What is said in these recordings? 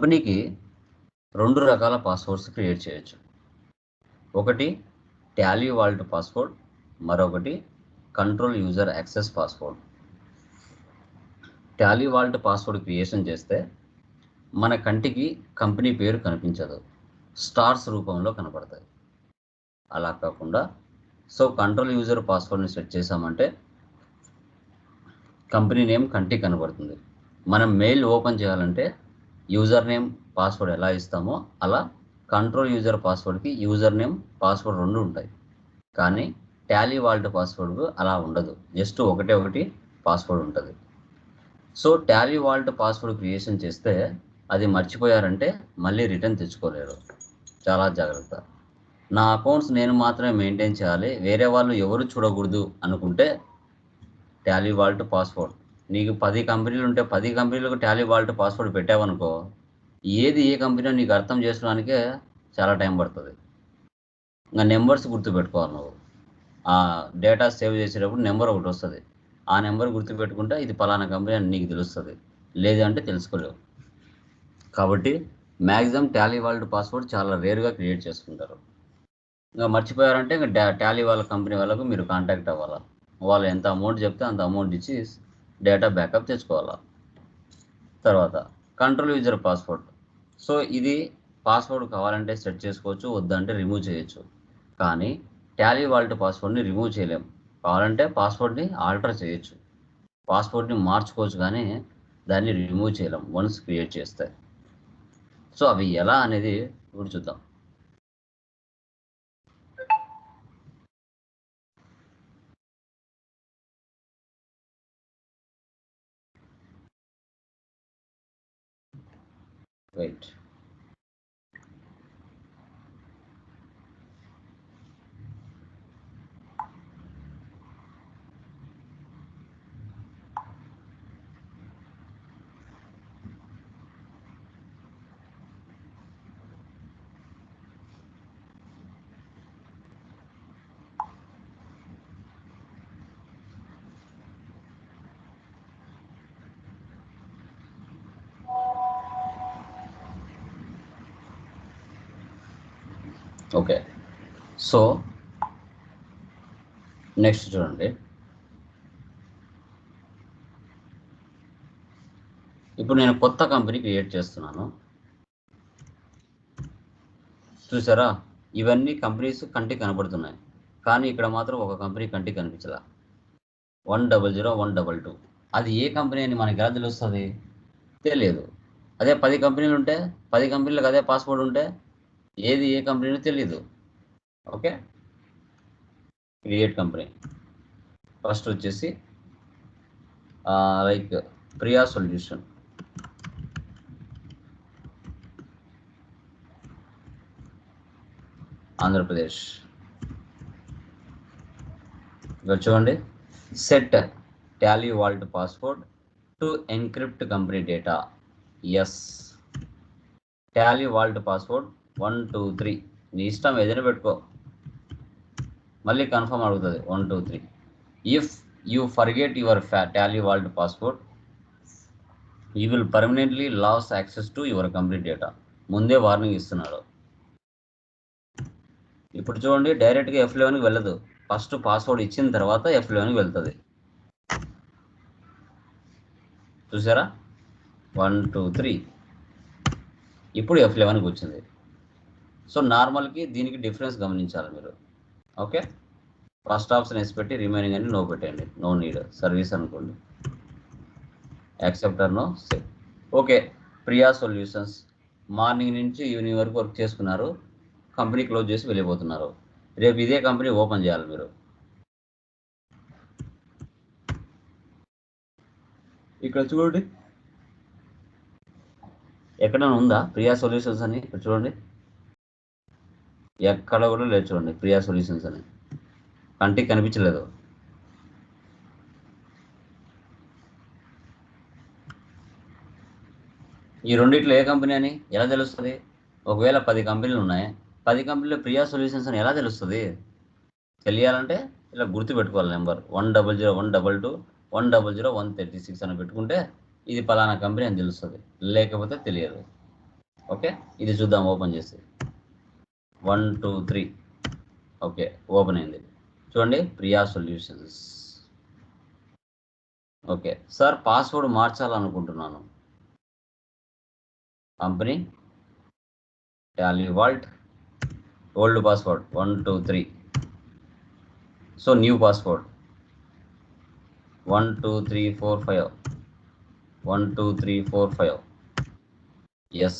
కంపెనీకి 2 రకాల passwords create చేయొచ్చు. ఒకటి టాలీ వాల్ట్ పాస్వర్డ్, మరొకటి control user access password. Tally vault password creation చేస్తే మన కంటికి కంపెనీ పేరు కనిపించదు, స్టార్స్ రూపంలో కనపడతాయి. అలా కాకుండా కంట్రోల్ యూజర్ పాస్వర్డ్ని సెట్ చేసామంటే కంపెనీ నేమ్ కంటికి కనబడుతుంది. మనం మెయిల్ ఓపెన్ చేయాలంటే యూజర్ నేమ్ పాస్వర్డ్ ఎలా ఇస్తామో అలా కంట్రోల్ యూజర్ పాస్వర్డ్కి యూజర్ నేమ్ పాస్వర్డ్ 2 ఉంటాయి. కానీ టాలీ వాల్ట్ పాస్వర్డ్ అలా ఉండదు, జస్ట్ ఒకటి పాస్వర్డ్ ఉంటుంది. టాలీ వాల్ట్ పాస్వర్డ్ క్రియేషన్ చేస్తే అది మర్చిపోయారంటే మళ్ళీ రిటర్న్ తెచ్చుకోలేరు. చాలా జాగ్రత్త. నా అకౌంట్స్ నేను మాత్రమే మెయింటైన్ చేయాలి, వేరే వాళ్ళు ఎవరు చూడకూడదు అనుకుంటే టాలీ వాల్ట్ పాస్వర్డ్, నీకు 10 కంపెనీలు ఉంటే 10 కంపెనీలకు టాలీ వాల్ట్ పాస్వర్డ్ పెట్టావనుకో, ఏది ఏ కంపెనీ నీకు అర్థం చేసుకోవడానికే చాలా టైం పడుతుంది. ఇంకా నెంబర్స్ గుర్తుపెట్టుకోవాలి. నువ్వు ఆ డేటా సేవ్ చేసేటప్పుడు నెంబర్ ఒకటి వస్తుంది, ఆ నెంబర్ గుర్తుపెట్టుకుంటే ఇది పలానా కంపెనీ అని నీకు తెలుస్తుంది, లేదంటే తెలుసుకోలేవు. కాబట్టి మ్యాక్సిమం టాలీ వాల్ట్ పాస్వర్డ్ చాలా రేర్గా క్రియేట్ చేసుకుంటారు. ఇంకా మర్చిపోయారంటే ఇంకా టాలీ వాళ్ళ కంపెనీ వాళ్ళకు మీరు కాంటాక్ట్ అవ్వాలా, వాళ్ళు ఎంత అమౌంట్ చెప్తే అంత అమౌంట్ ఇచ్చి డేటా బ్యాకప్ తెచ్చుకోవాలా. తర్వాత కంట్రోల్ యూజర్ పాస్వర్డ్. ఇది పాస్వర్డ్ కావాలంటే సెట్ చేసుకోవచ్చు, వద్దంటే రిమూవ్ చేయొచ్చు. కానీ టాలీ వాల్ట్ పాస్వర్డ్ని రిమూవ్ చేయలేం. కావాలంటే పాస్వర్డ్ని ఆల్టర్ చేయొచ్చు, పాస్వర్డ్ని మార్చుకోవచ్చు, కానీ దాన్ని రిమూవ్ చేయలేం వన్స్ క్రియేట్ చేస్తే. అవి ఎలా అనేది ఇప్పుడు చూద్దాం. Right, okay. నెక్స్ట్ చూడండి. ఇప్పుడు నేను కొత్త కంపెనీ క్రియేట్ చేస్తున్నాను. చూసారా, ఇవన్నీ కంపెనీస్ కంటికి కనబడుతున్నాయి, కానీ ఇక్కడ మాత్రం ఒక కంపెనీ కంటికి కనిపించలా, 100122. అది ఏ కంపెనీ అని మనకి ఎలా తెలుస్తుంది? తెలియదు. అదే 10 కంపెనీలు ఉంటే 10 కంపెనీలకు అదే పాస్వర్డ్ ఉంటే ఏది ఏ కంపెనీనో తెలియదు. Okay, create company. ఫస్ట్ వచ్చేసి లైక్ ప్రియా సొల్యూషన్, ఆంధ్రప్రదేశ్. ఇక్కడ చూడండి, set Tally vault password to encrypt company data. Yes, Tally vault password 1 2 3 నీ ఇష్టం ఏదైనా పెట్టుకో, మళ్ళీ కన్ఫర్మ్ అడుగుతుంది 1 2 3. If you forget your Tally vault password you will permanently lose access to your complete data. ముందే వార్నింగ్ ఇస్తున్నాడు. ఇప్పుడు చూడండి, డైరెక్ట్గా F11కి వెళ్ళదు, ఫస్ట్ పాస్వర్డ్ ఇచ్చిన తర్వాత F11కి వెళ్తుంది. చూసారా, 1 2 3, ఇప్పుడు F11కి వచ్చింది. నార్మల్కి దీనికి డిఫరెన్స్ గమనించాలి మీరు. ఓకే, ఫస్ట్ ఆప్షన్ ఎస్ పెట్టి రిమైనింగ్ అని నో పెట్టండి, నో నీడ్ సర్వీస్ అనుకోండి, accept or no save. Okay, Priya solutions morning నుంచి ఈవినింగ్ వరకు వర్క్ చేసుకున్నారు, కంపెనీ క్లోజ్ చేసి వెళ్ళిపోతున్నారు. రేపు ఇదే కంపెనీ ఓపెన్ చేయాలి మీరు. ఇక్కడ చూడండి, ఎక్కడైనా ఉందా ప్రియా సొల్యూషన్స్ అని? ఇక్కడ చూడండి, ఎక్కడ కూడా లేదు. చూడండి, ప్రియా సొల్యూషన్స్ అని కంటికి కనిపించలేదు. ఈ రెండిట్లో ఏ కంపెనీ అని ఎలా తెలుస్తుంది? ఒకవేళ 10 కంపెనీలు ఉన్నాయి, 10 కంపెనీలో ప్రియా సొల్యూషన్స్ అని ఎలా తెలుస్తుంది? తెలియాలంటే ఇలా గుర్తుపెట్టుకోవాలి, నెంబర్ 100122 100 136 అని పెట్టుకుంటే ఇది పలానా కంపెనీ అని తెలుస్తుంది, లేకపోతే తెలియదు. ఓకే, ఇది చూద్దాం ఓపెన్ చేసి. 1 2 3. ఓకే, ఓపెన్ అయింది. చూడండి, Priya solutions. Okay sir, password మార్చాలనుకుంటున్నాను. Company Tally vault, old password 1 2 3. So new password 1 2 3 4 5. 1 2 3 4 5. Yes.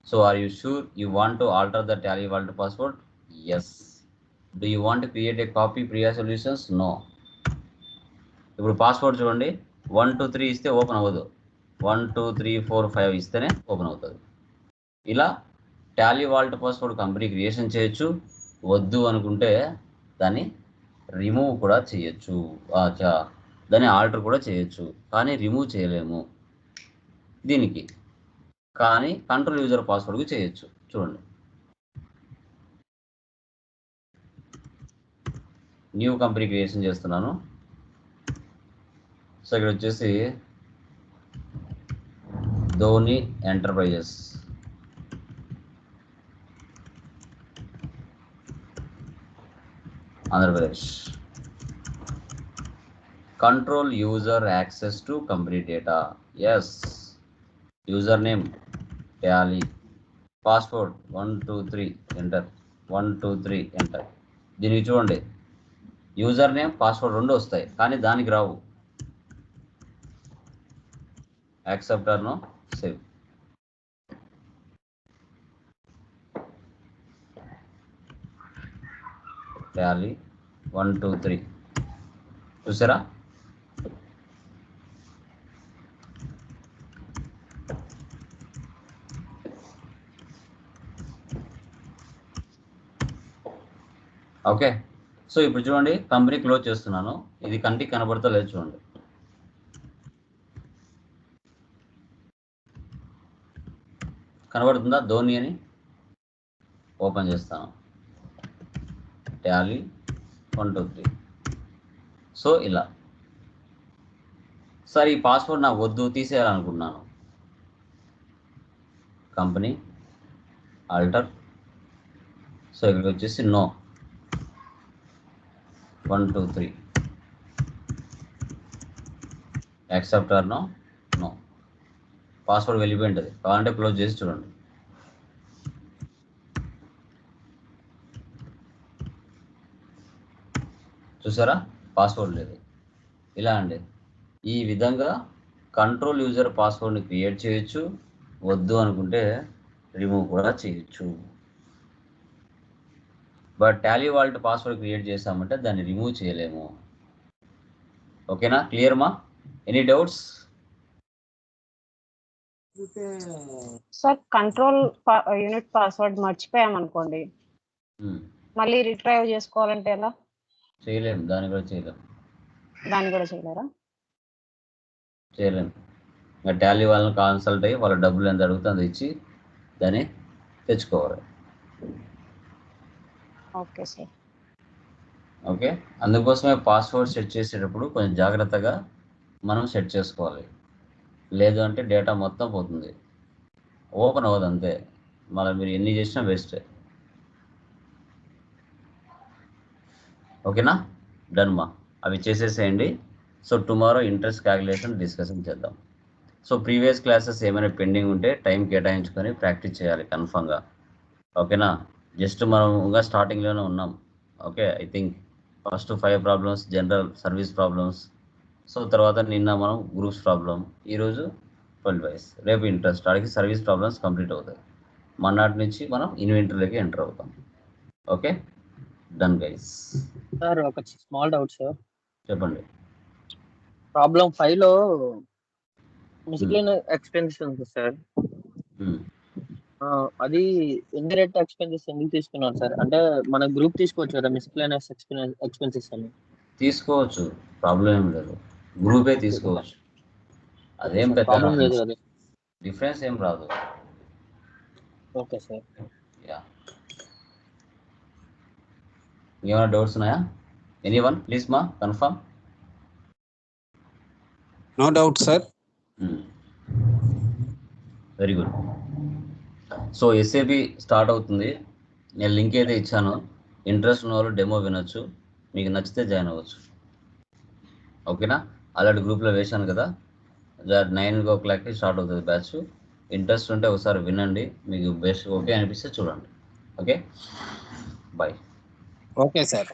So are you sure you want to alter the Tally Vault password? Yes. Do you want to create a copy Priya Solutions? No. ఇప్పుడు password చూడండి, 1 2 3 ఇస్తే open అవ్వదు. 1 2 3 4 5 ఇస్తేనే open అవుతుంది. ఇలా Tally vault password company creation చేయొచ్చు. వద్దు అనుకుంటే దాన్ని రిమూవ్ కూడా చేయొచ్చు, దాన్ని ఆల్టర్ కూడా చేయొచ్చు. కానీ రిమూవ్ చేయలేము దీనికి, కానీ కంట్రోల్ యూజర్ పాస్వర్డ్కి చేయొచ్చు. చూడండి, న్యూ కంపెనీ క్రియేషన్ చేస్తున్నాను. సో ఇక్కడ వచ్చేసి Dhoni enterprises, Andhra Pradesh. Control user access to company data. Yes. User name Tally, password 1 2 3 enter. 1 2 3 enter. దీనికి చూడండి, యూజర్ నేమ్ పాస్వర్డ్ రెండు వస్తాయి, కానీ దానికి రావు. Accept or no save. టాలీ 1 2 3 చూసారా? ఓకే, సో ఇప్పుడు చూడండి, కంపెనీ క్లోజ్ చేస్తున్నాను. ఇది కంటికి కనబడతా లేదు, చూడండి. కనబడుతుందా ధోని అని? ఓపెన్ చేస్తాను, టాలీ 1 2 3. సో ఇలా. సార్ ఈ పాస్వర్డ్ నాకు వద్దు, తీసేయాలనుకుంటున్నాను. Company alter. సో ఇక్కడికి వచ్చేసి no 1 2 3. Accept or no no. Password వెళ్ళిపోయి ఉంటుంది, కావాలంటే క్లోజ్ చేసి చూడండి. చూసారా, పాస్వర్డ్ లేదు. ఇలా అండి, ఈ విధంగా కంట్రోల్ యూజర్ పాస్వర్డ్ని క్రియేట్ చేయొచ్చు. వద్దు అనుకుంటే రిమూవ్ కూడా చేయొచ్చు. But Tally vault password create చేసామంటే దాన్ని రిమూవ్ చేయలేము. ఓకేనా? క్లియర్ మా? Any doubts? Sir, control unit password మర్చిపోయాం అనుకోండి, మళ్ళీ రిట్రైవ్ చేసుకోవాలంటే ఎలా? చేయలేము, దాన్ని కూడా చేయలేము. దాన్ని కూడా చేయలేరా? చేయలేము. ఇంకా టాలీ వాళ్ళని కన్సల్ట్ అయ్యి వాళ్ళ డబ్బులు ఎంత అడుగుతుందో ఇచ్చి దాన్ని తెచ్చుకోవాలి. Okay sir. ఓకే, అందుకోసమే పాస్వర్డ్ సెట్ చేసేటప్పుడు కొంచెం జాగ్రత్తగా మనం సెట్ చేసుకోవాలి. లేదు అంటే డేటా మొత్తం పోతుంది, ఓపెన్ అవ్వదు అంతే. మళ్ళీ మీరు ఎన్ని చేసినా వేస్టే. ఓకేనా? డన్ మా, అవి చేసేసేయండి. So tomorrow interest calculation discussion చేద్దాం. సో ప్రీవియస్ క్లాసెస్ ఏమైనా పెండింగ్ ఉంటే టైం కేటాయించుకొని ప్రాక్టీస్ చేయాలి కన్ఫామ్గా. ఓకేనా? జస్ట్ మనం ఇంకా స్టార్టింగ్లోనే ఉన్నాం. Okay, I think first 5 problems general service problems. So తర్వాత నిన్న మనం గ్రూప్స్ ప్రాబ్లం, ఈరోజు 12 వైస్, రేపు ఇంట్రెస్ట్. అడిగి సర్వీస్ ప్రాబ్లమ్స్ కంప్లీట్ అవుతాయి. మన్నాటి నుంచి మనం ఇన్వెంటరీలోకి ఎంటర్ అవుతాం. Okay, done guys. సార్, ఒక స్మాల్ డౌట్ సార్. చెప్పండి. ప్రాబ్లం 5 లో మిస్లేనియస్ ఎక్స్పెన్సెస్ ఉంది సార్. అది ఇండైరెక్ట్ ఎక్స్పెన్సెస్ ఎందుకు తీసుకున్నారు సార్? అంటే మన గ్రూప్ తీసుకోవచ్చు కదా మిస్లేనియస్ ఎక్స్పెన్సెస్ అని? తీసుకోవచ్చు, ప్రాబ్లం ఏం లేదు. గ్రూపే తీసుకోవచ్చు, అదేం పెద్ద ప్రాబ్లం లేదు కదా? డిఫరెన్స్ ఏం రాదు. Okay sir. యా, ఏమైనా డౌట్స్ ఉన్నాయా? ఎనీవన్ ప్లీజ్ మా confirm. No doubt sir. Very good. So SAP start అవుతుంది. నేను లింక్ అయితే ఇచ్చాను. ఇంట్రెస్ట్ ఉన్న వాళ్ళు డెమో వినొచ్చు, మీకు నచ్చితే జాయిన్ అవ్వచ్చు. ఓకేనా? ఆల్రెడీ గ్రూప్లో వేశాను కదా, 9 o'clock స్టార్ట్ అవుతుంది బ్యాచ్. ఇంట్రెస్ట్ ఉంటే ఒకసారి వినండి, మీకు బెస్ట్ ఓకే అనిపిస్తే చూడండి. Okay, bye. Okay sir.